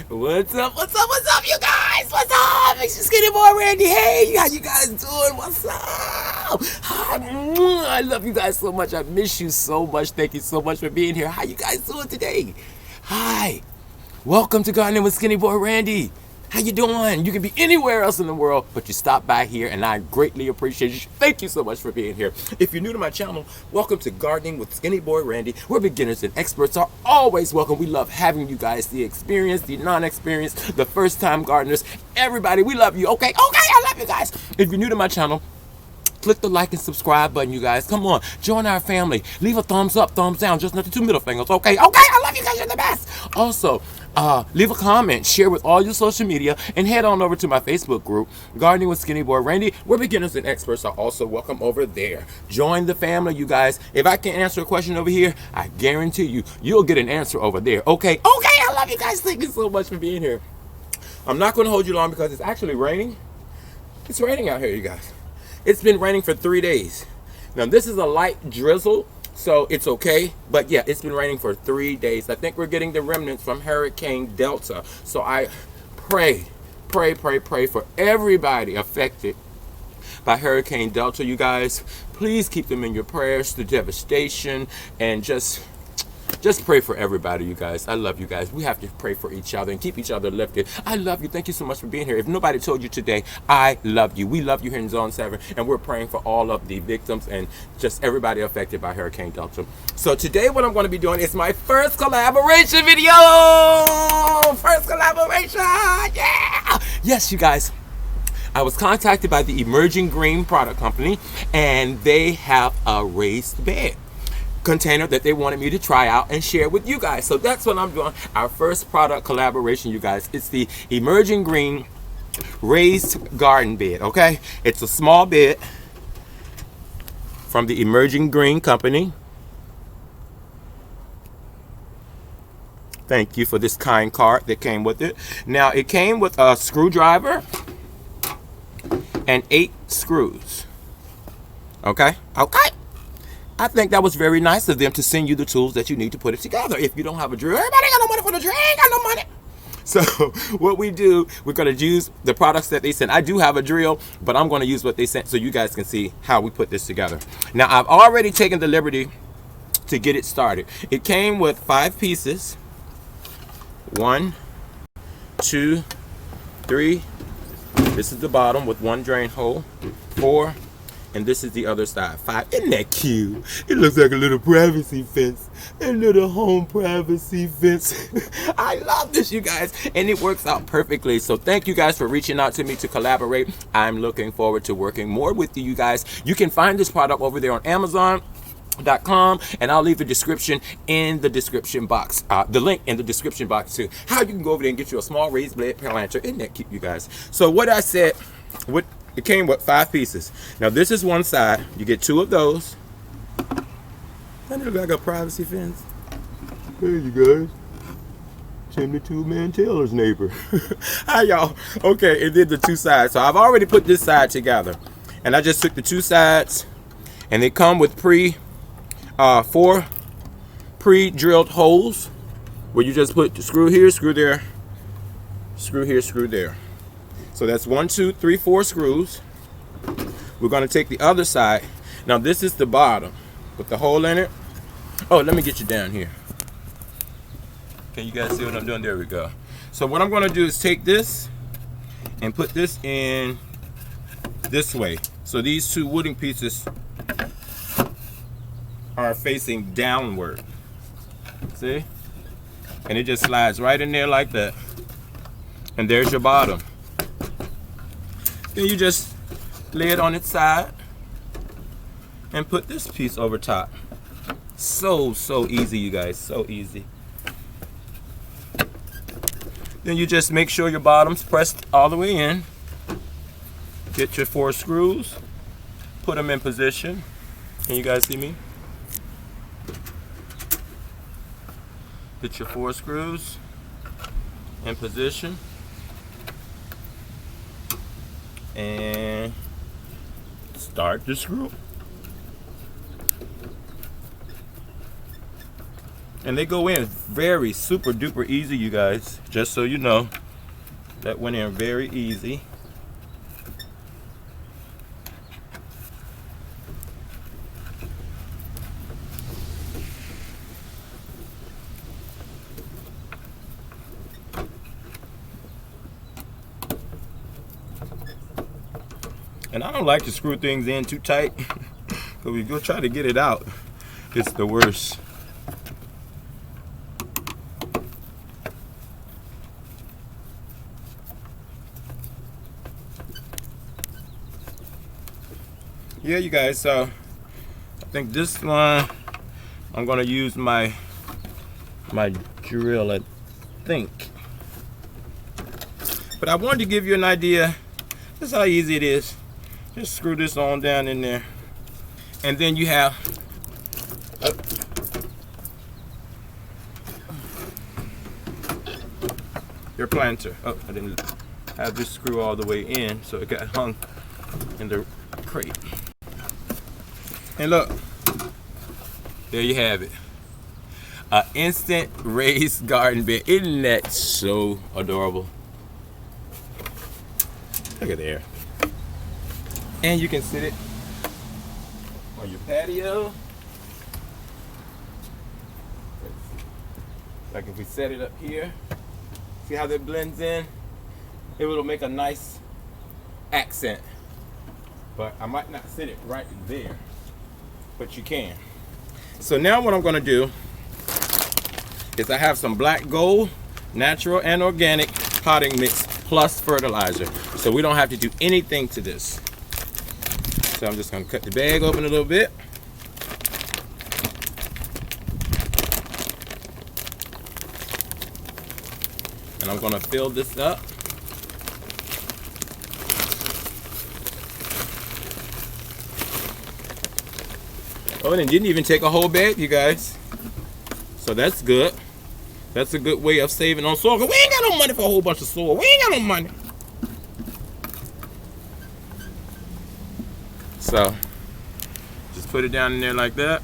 What's up? What's up? What's up, you guys? What's up? It's your Skinny Boy Randy. Hey, how you guys doing? What's up? Hi. I love you guys so much. I miss you so much. Thank you so much for being here. How you guys doing today? Hi. Welcome to Gardening with Skinny Boy Randy. How you doing? You can be anywhere else in the world, but you stopped by here, and I greatly appreciate you. Thank you so much for being here. If you're new to my channel, welcome to Gardening with Skinny Boy Randy, where beginners and experts are always welcome. We love having you guys, the experienced, the non-experienced, the first-time gardeners. Everybody, we love you. Okay, I love you guys. If you're new to my channel, click the like and subscribe button, you guys. Come on, join our family. Leave a thumbs up, thumbs down, just not the two middle fingers. Okay, I love you guys. You're the best. Also, leave a comment, share with all your social media, and head on over to my Facebook group, Gardening with Skinny Boy Randy, where beginners and experts are also welcome over there. Join the family, you guys. If I can't answer a question over here, I guarantee you, you'll get an answer over there. Okay, I love you guys. Thank you so much for being here. I'm not going to hold you long because it's actually raining. It's raining out here, you guys. It's been raining for 3 days. Now, this is a light drizzle, so it's okay. But yeah, it's been raining for 3 days. I think we're getting the remnants from Hurricane Delta. So I pray for everybody affected by Hurricane Delta, you guys. Please keep them in your prayers, the devastation, and just pray for everybody, you guys. I love you guys. We have to pray for each other and keep each other lifted. I love you. Thank you so much for being here. If nobody told you today, I love you. We love you here in Zone 7, and we're praying for all of the victims and just everybody affected by Hurricane Delta. So today what I'm going to be doing is my first collaboration video. First collaboration. Yeah. Yes, you guys. I was contacted by the Emerging Green Product Company, and they have a raised bed container that they wanted me to try out and share with you guys. So that's what I'm doing. Our first product collaboration, you guys. It's the Emerging Green raised garden bed. Okay, it's a small bed from the Emerging Green Company. Thank you for this kind card that came with it. Now, it came with a screwdriver and 8 screws. Okay. I think that was very nice of them to send you the tools that you need to put it together. If you don't have a drill, everybody got no money for the drill. Ain't got no money. So what we do, we're going to use the products that they sent. I do have a drill, but I'm going to use what they sent so you guys can see how we put this together. Now, I've already taken the liberty to get it started. It came with 5 pieces. 1, 2, 3. This is the bottom with 1 drain hole. 4. And this is the other side. 5. Isn't that cute? It looks like a little privacy fence. A little home privacy fence. I love this, you guys. And it works out perfectly. So thank you guys for reaching out to me to collaborate. I'm looking forward to working more with you guys. You can find this product over there on Amazon.com, and I'll leave the description in the description box, the link in the description box too, how you can go over there and get you a small raised bed planter. Isn't that cute, you guys? So what I said, it came with 5 pieces. Now this is one side. You get 2 of those. I look like a privacy fence. There you guys. Chimney Two-Man Taylor's neighbor. Hi y'all. Okay, it did the 2 sides. So I've already put this side together, and I just took the 2 sides, and they come with 4 pre-drilled holes where you just put the screw here, screw there, screw here, screw there. So that's 1, 2, 3, 4 screws. We're going to take the other side. Now this is the bottom with the hole in it. Oh, let me get you down here. Can you guys see what I'm doing? There we go. So what I'm going to do is take this and put this in this way. So these 2 wooden pieces are facing downward. See? And it just slides right in there like that. And there's your bottom. Then you just lay it on its side and put this piece over top. So easy, you guys. So easy. Then you just make sure your bottom's pressed all the way in. Get your 4 screws. Put them in position. Can you guys see me? Get your 4 screws in position. And start the screw. And they go in very super duper easy, you guys. Just so you know, that went in very easy. And I don't like to screw things in too tight, because we go try to get it out, it's the worst. Yeah, you guys, so I think this one I'm gonna use my drill, I think. But I wanted to give you an idea. This is how easy it is. Just screw this on down in there, and then you have your planter. Oh, I didn't have this screw all the way in, so it got hung in the crate. And look, there you have it. An instant raised garden bed. Isn't that so adorable? Look at there. And you can sit it on your patio. Like if we set it up here, see how that blends in? It will make a nice accent. But I might not sit it right there, but you can. So now what I'm gonna do is I have some black gold, natural and organic potting mix plus fertilizer. So we don't have to do anything to this. So I'm just gonna cut the bag open a little bit. And I'm gonna fill this up. Oh, and it didn't even take a whole bag, you guys. So that's good. That's a good way of saving on soil. 'Cause we ain't got no money for a whole bunch of soil. We ain't got no money. So just put it down in there like that.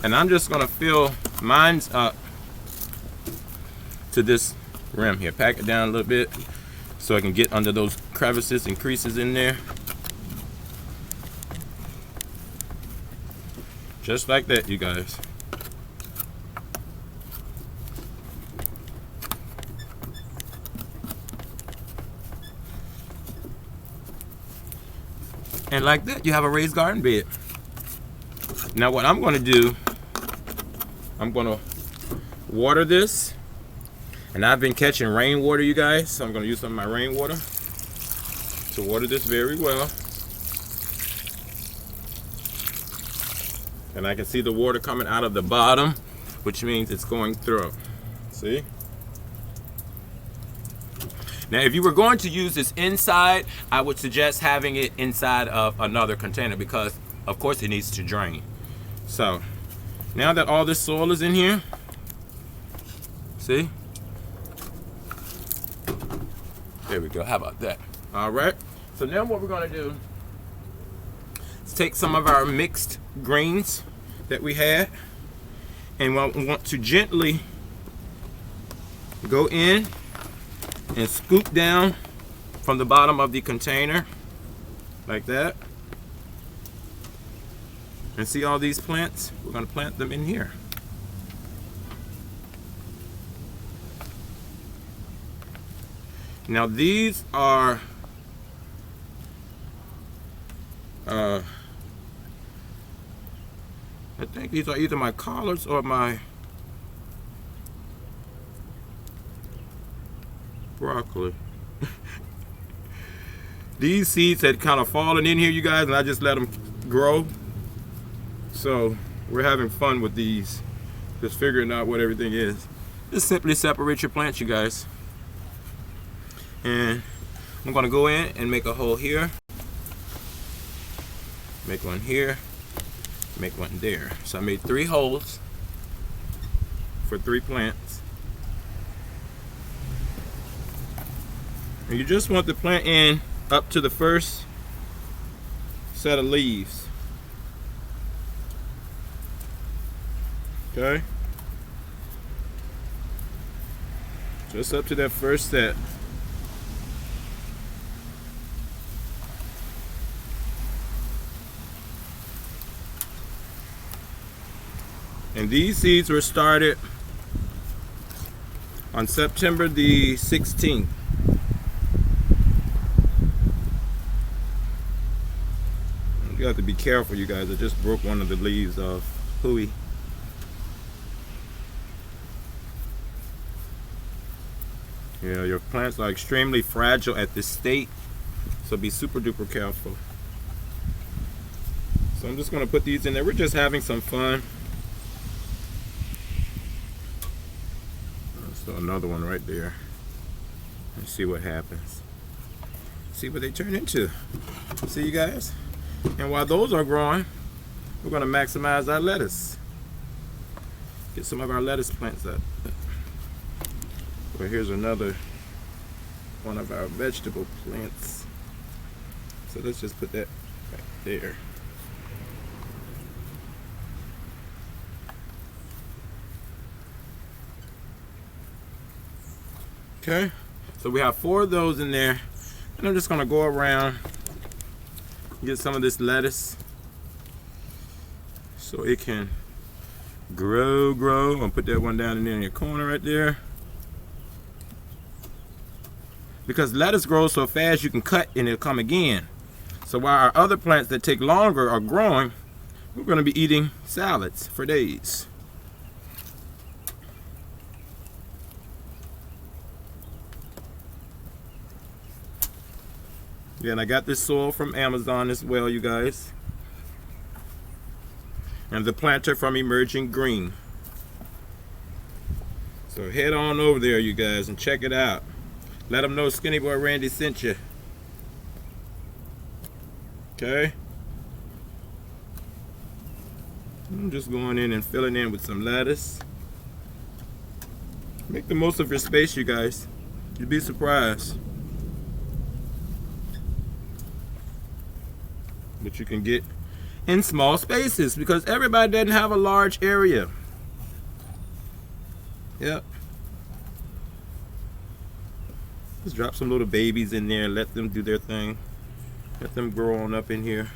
And I'm just gonna fill mine's up to this rim here. Pack it down a little bit so I can get under those crevices and creases in there. Just like that, you guys. And like that, you have a raised garden bed. Now what I'm gonna do, I'm gonna water this. And I've been catching rainwater, you guys, so I'm gonna use some of my rainwater to water this very well. And I can see the water coming out of the bottom, which means it's going through. See? Now, if you were going to use this inside, I would suggest having it inside of another container because, of course, it needs to drain. So, now that all this soil is in here, see? There we go. How about that? All right. So now what we're going to do is take some of our mixed greens that we had, and we want to gently go in and scoop down from the bottom of the container like that. And see all these plants? We're going to plant them in here. Now these are I think these are either my collards or my broccoli. These seeds had kind of fallen in here, you guys, and I just let them grow. So we're having fun with these, just figuring out what everything is. Just simply separate your plants, you guys. And I'm gonna go in and make a hole here, make one here, make one there. So I made 3 holes for 3 plants. And you just want the plant in up to the first set of leaves. Okay. Just up to that first set. And these seeds were started on September the 16th. You have to be careful, you guys. I just broke one of the leaves off. Hooey. Yeah, your plants are extremely fragile at this state, so be super duper careful. So I'm just going to put these in there. We're just having some fun. So another one right there. Let's see what happens. See what they turn into. See, you guys? And while those are growing, we're going to maximize our lettuce. Get some of our lettuce plants up. Well, here's another one of our vegetable plants. So let's just put that right there. Okay, so we have 4 of those in there, and I'm just gonna go around and get some of this lettuce so it can grow. I'm gonna put that one down in there in your corner right there, because lettuce grows so fast you can cut and it'll come again. So while our other plants that take longer are growing, we're gonna be eating salads for days. Yeah, and I got this soil from Amazon as well, you guys. And the planter from Emerging Green. So head on over there, you guys, and check it out. Let them know Skinny Boy Randy sent you. Okay? I'm just going in and filling in with some lettuce. Make the most of your space, you guys. You'd be surprised that you can get in small spaces, because everybody doesn't have a large area. Yep. Just drop some little babies in there, let them do their thing, let them grow on up in here.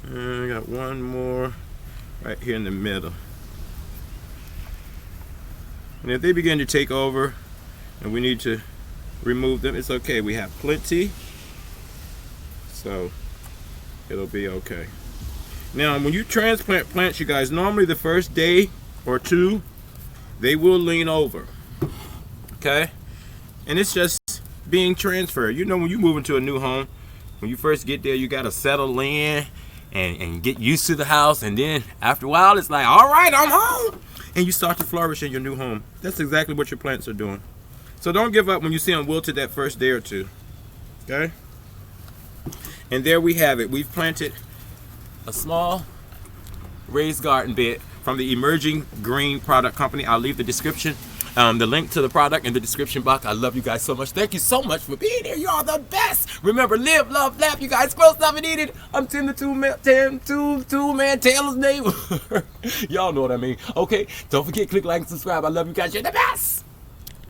And I got one more right here in the middle. And if they begin to take over and we need to remove them, it's okay. We have plenty. So it'll be okay. Now, when you transplant plants, you guys, normally the first day or two, they will lean over. Okay? And it's just being transferred. You know, when you move into a new home, when you first get there, you got to settle in and get used to the house. And then after a while, it's like, all right, I'm home. And you start to flourish in your new home. That's exactly what your plants are doing. So don't give up when you see them wilted that first day or two. Okay? And there we have it. We've planted a small raised garden bed from the Emerging Green Product Company. I'll leave the description, the link to the product in the description box. I love you guys so much. Thank you so much for being here. You are the best. Remember, live, love, laugh. You guys grow stuff and eat it. I'm Tim the two-man Taylor's neighbor. Y'all know what I mean. Okay, don't forget, click like and subscribe. I love you guys. You're the best.